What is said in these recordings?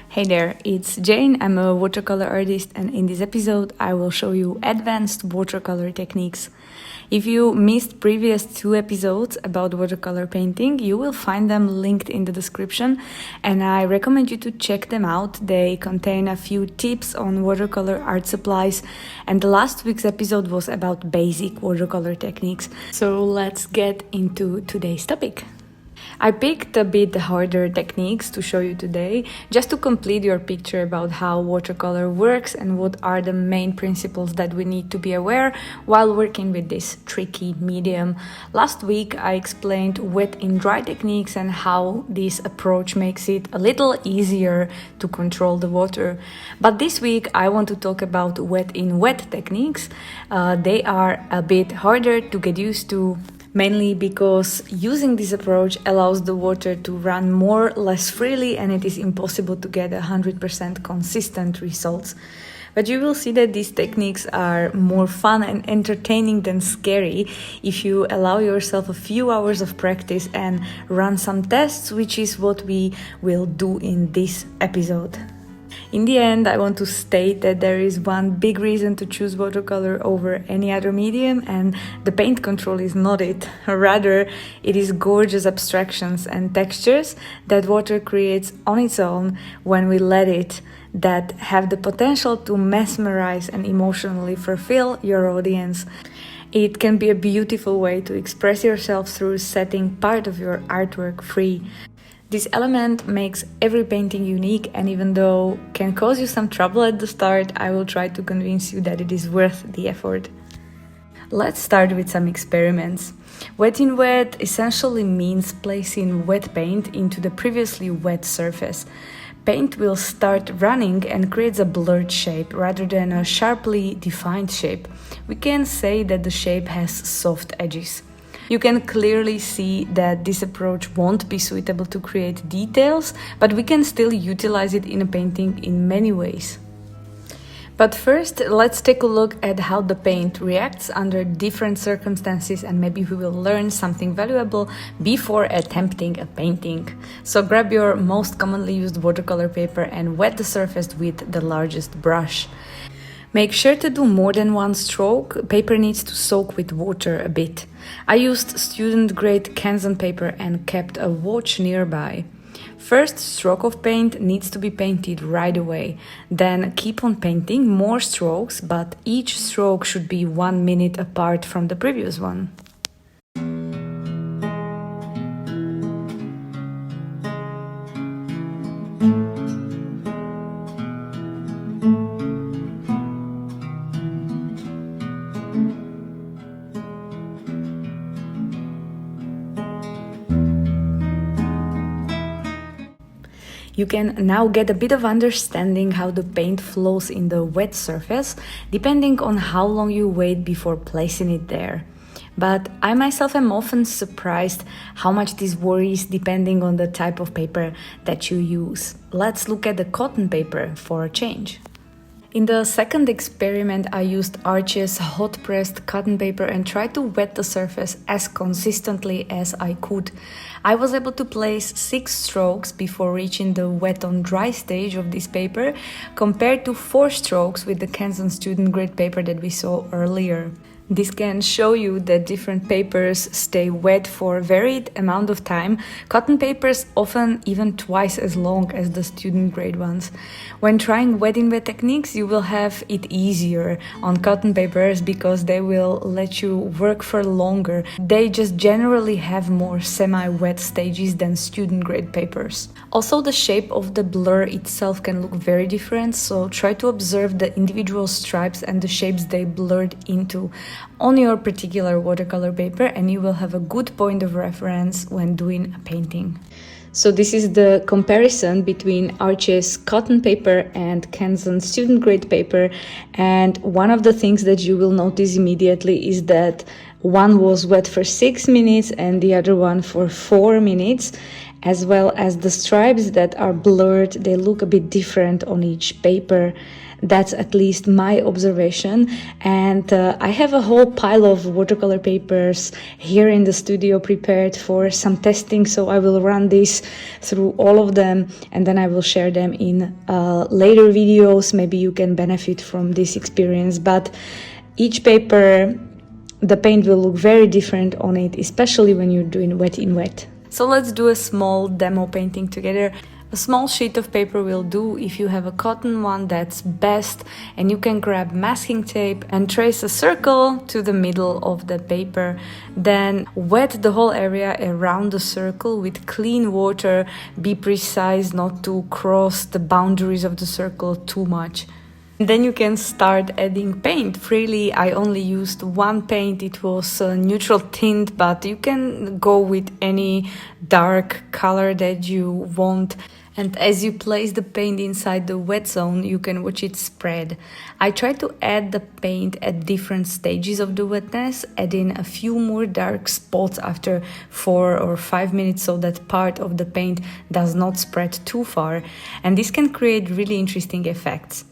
Hey there, it's Jane. I'm a watercolor artist, and in this episode I will show you advanced watercolor techniques. If you missed previous 2 episodes about watercolor painting, you will find them linked in the description, and I recommend you to check them out. They contain a few tips on watercolor art supplies, and the last week's episode was about basic watercolor techniques. So let's get into today's topic. I picked a bit harder techniques to show you today, just to complete your picture about how watercolor works and what are the main principles that we need to be aware while working with this tricky medium. Last week I explained wet in dry techniques and how this approach makes it a little easier to control the water. But this week I want to talk about wet in wet techniques. They are a bit harder to get used to, mainly because using this approach allows the water to run more or less freely, and it is impossible to get 100% consistent results. But you will see that these techniques are more fun and entertaining than scary if you allow yourself a few hours of practice and run some tests, which is what we will do in this episode. In the end, I want to state that there is one big reason to choose watercolor over any other medium, and the paint control is not it. Rather, it is gorgeous abstractions and textures that water creates on its own when we let it, that have the potential to mesmerize and emotionally fulfill your audience. It can be a beautiful way to express yourself through setting part of your artwork free. This element makes every painting unique, and even though can cause you some trouble at the start, I will try to convince you that it is worth the effort. Let's start with some experiments. Wet in wet essentially means placing wet paint into the previously wet surface. Paint will start running and creates a blurred shape rather than a sharply defined shape. We can say that the shape has soft edges. You can clearly see that this approach won't be suitable to create details, but we can still utilize it in a painting in many ways. But first, let's take a look at how the paint reacts under different circumstances, and maybe we will learn something valuable before attempting a painting. So grab your most commonly used watercolor paper and wet the surface with the largest brush. Make sure to do more than one stroke. Paper needs to soak with water a bit. I used student-grade Canson paper and kept a watch nearby. First stroke of paint needs to be painted right away. Then keep on painting more strokes, but each stroke should be 1 minute apart from the previous one. You can now get a bit of understanding how the paint flows in the wet surface, depending on how long you wait before placing it there. But I myself am often surprised how much this varies depending on the type of paper that you use. Let's look at the cotton paper for a change. In the second experiment, I used Arches hot-pressed cotton paper and tried to wet the surface as consistently as I could. I was able to place 6 strokes before reaching the wet on dry stage of this paper, compared to 4 strokes with the Canson student grade paper that we saw earlier. This can show you that different papers stay wet for a varied amount of time. Cotton papers often even twice as long as the student grade ones. When trying wet in wet techniques, you will have it easier on cotton papers because they will let you work for longer. They just generally have more semi-wet stages than student grade papers. Also, the shape of the blur itself can look very different, so try to observe the individual stripes and the shapes they blurred into on your particular watercolor paper, and you will have a good point of reference when doing a painting. So this is the comparison between Arches cotton paper and Canson student grade paper, and one of the things that you will notice immediately is that one was wet for 6 minutes and the other one for 4 minutes. as well as the stripes that are blurred. They look a bit different on each paper. That's at least my observation. And I have a whole pile of watercolor papers here in the studio prepared for some testing, so I will run this through all of them and then I will share them in later videos. Maybe you can benefit from this experience, but each paper, the paint will look very different on it, especially when you're doing wet in wet. So let's do a small demo painting together. A small sheet of paper will do. If you have a cotton one, that's best, and you can grab masking tape and trace a circle to the middle of the paper. Then wet the whole area around the circle with clean water. Be precise not to cross the boundaries of the circle too much. Then you can start adding paint freely. I only used one paint. It was a neutral tint, but you can go with any dark color that you want. And as you place the paint inside the wet zone, you can watch it spread. I try to add the paint at different stages of the wetness, adding a few more dark spots after 4 or 5 minutes so that part of the paint does not spread too far. And this can create really interesting effects.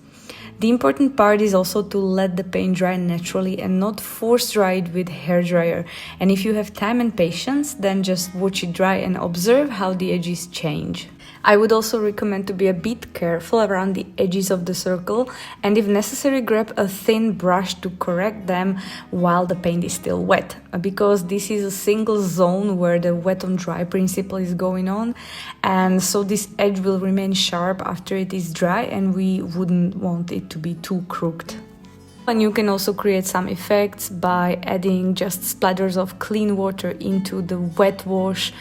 The important part is also to let the paint dry naturally and not force dry it with hairdryer. And if you have time and patience, then just watch it dry and observe how the edges change. I would also recommend to be a bit careful around the edges of the circle, and if necessary, grab a thin brush to correct them while the paint is still wet, because this is a single zone where the wet on dry principle is going on, and so this edge will remain sharp after it is dry, and we wouldn't want it to be too crooked. And you can also create some effects by adding just splatters of clean water into the wet wash.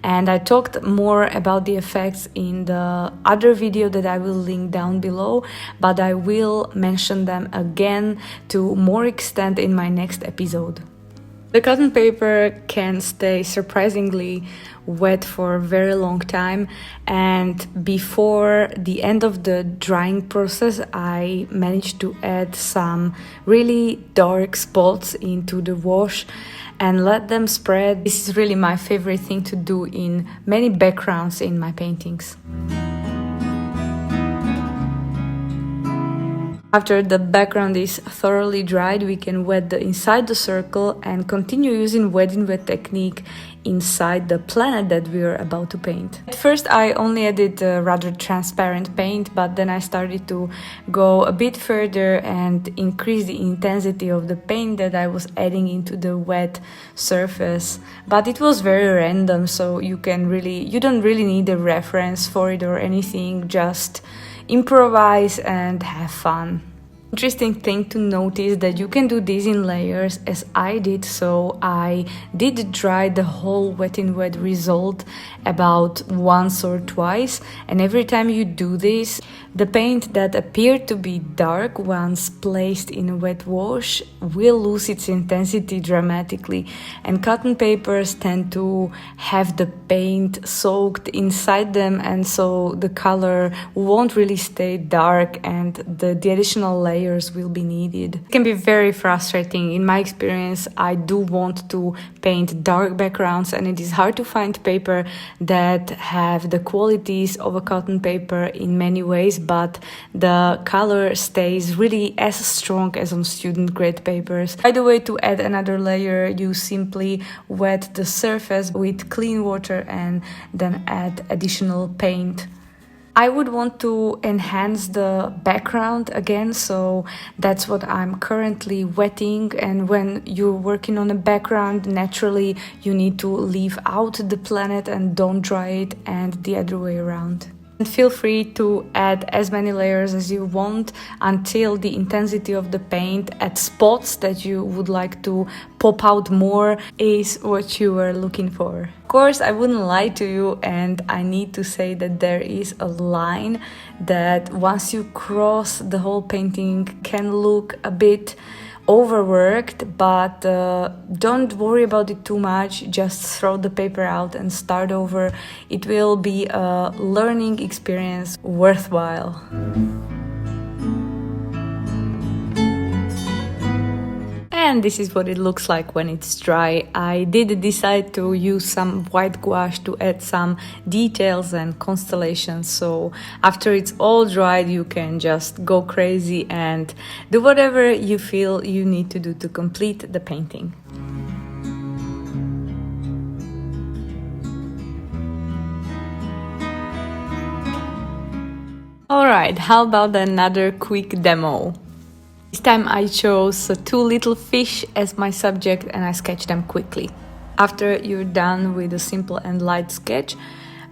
And I talked more about the effects in the other video that I will link down below, but I will mention them again to more extent in my next episode. The cotton paper can stay surprisingly wet for a very long time, and before the end of the drying process I managed to add some really dark spots into the wash and let them spread. This is really my favorite thing to do in many backgrounds in my paintings. After the background is thoroughly dried, we can wet the inside the circle and continue using wet in wet technique inside the planet that we are about to paint. At first I only added rather transparent paint, but then I started to go a bit further and increase the intensity of the paint that I was adding into the wet surface. But it was very random, so you don't really need a reference for it or anything, just improvise and have fun. Interesting thing to notice that you can do this in layers as I did, so I did dry the whole wet in wet result about once or twice, and every time you do this, the paint that appeared to be dark once placed in a wet wash will lose its intensity dramatically, and cotton papers tend to have the paint soaked inside them, and so the color won't really stay dark and the additional layers will be needed. It can be very frustrating. In my experience, I do want to paint dark backgrounds, and it is hard to find paper that have the qualities of a cotton paper in many ways, but the color stays really as strong as on student grade papers. By the way, to add another layer, you simply wet the surface with clean water and then add additional paint. I would want to enhance the background again, so that's what I'm currently wetting. And when you're working on a background, naturally you need to leave out the planet and don't dry it, and the other way around. And feel free to add as many layers as you want until the intensity of the paint at spots that you would like to pop out more is what you were looking for. Of course, I wouldn't lie to you, and I need to say that there is a line that once you cross, the whole painting can look a bit overworked, but don't worry about it too much. Just throw the paper out and start over. It will be a learning experience worthwhile. And this is what it looks like when it's dry. I did decide to use some white gouache to add some details and constellations. So after it's all dried, you can just go crazy and do whatever you feel you need to do to complete the painting. Alright, how about another quick demo? This time I chose two little fish as my subject and I sketched them quickly. After you're done with a simple and light sketch,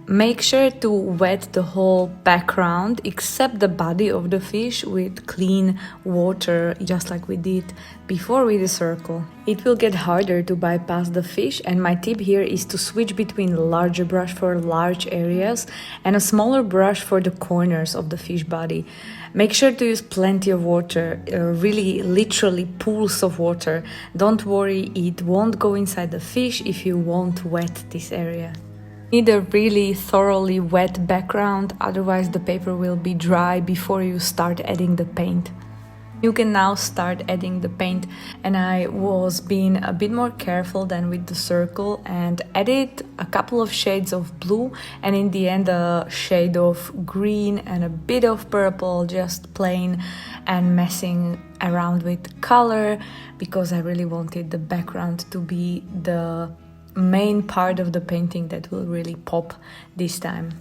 make sure to wet the whole background except the body of the fish with clean water, just like we did before with the circle. It will get harder to bypass the fish, and my tip here is to switch between a larger brush for large areas and a smaller brush for the corners of the fish body. Make sure to use plenty of water, really literally pools of water. Don't worry, it won't go inside the fish if you won't wet this area. Need a really thoroughly wet background, otherwise the paper will be dry before you start adding the paint. You can now start adding the paint, and I was being a bit more careful than with the circle and added a couple of shades of blue and in the end a shade of green and a bit of purple, just plain, and messing around with color because I really wanted the background to be the main part of the painting that will really pop this time.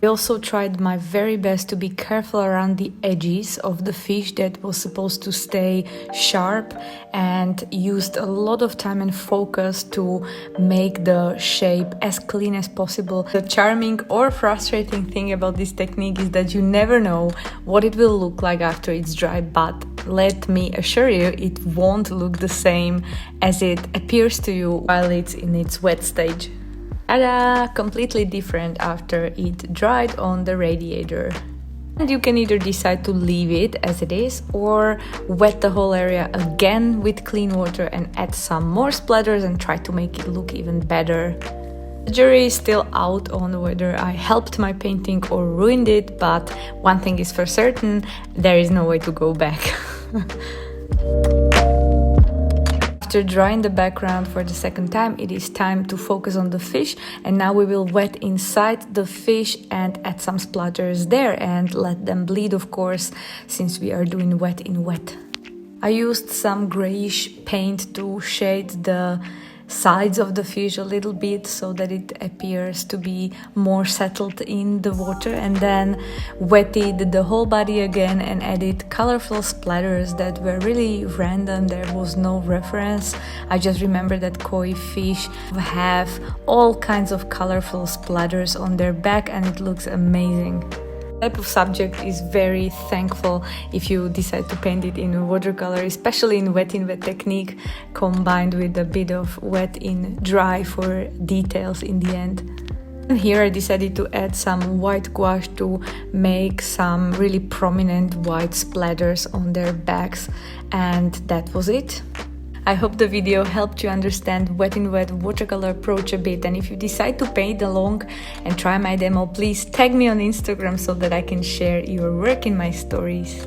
I also tried my very best to be careful around the edges of the fish that was supposed to stay sharp, and used a lot of time and focus to make the shape as clean as possible. The charming or frustrating thing about this technique is that you never know what it will look like after it's dry, but let me assure you, it won't look the same as it appears to you while it's in its wet stage. Ta-da! Completely different after it dried on the radiator. And you can either decide to leave it as it is or wet the whole area again with clean water and add some more splatters and try to make it look even better. The jury is still out on whether I helped my painting or ruined it, but one thing is for certain, there is no way to go back. After drying the background for the second time, it is time to focus on the fish, and now we will wet inside the fish and add some splatters there and let them bleed, of course, since we are doing wet in wet. I used some grayish paint to shade the sides of the fish a little bit so that it appears to be more settled in the water, and then wetted the whole body again and added colorful splatters that were really random. There was no reference. I just remember that koi fish have all kinds of colorful splatters on their back and it looks amazing. Type of subject is very thankful if you decide to paint it in watercolor, especially in wet technique combined with a bit of wet in dry for details in the end. And here I decided to add some white gouache to make some really prominent white splatters on their backs, and that was it. I hope the video helped you understand wet in wet watercolor approach a bit, and if you decide to paint along and try my demo, please tag me on Instagram so that I can share your work in my stories.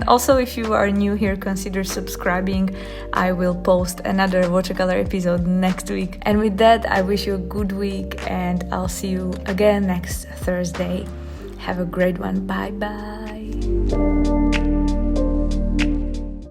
Also, if you are new here, consider subscribing. I will post another watercolor episode next week. And with that, I wish you a good week and I'll see you again next Thursday. Have a great one. Bye bye.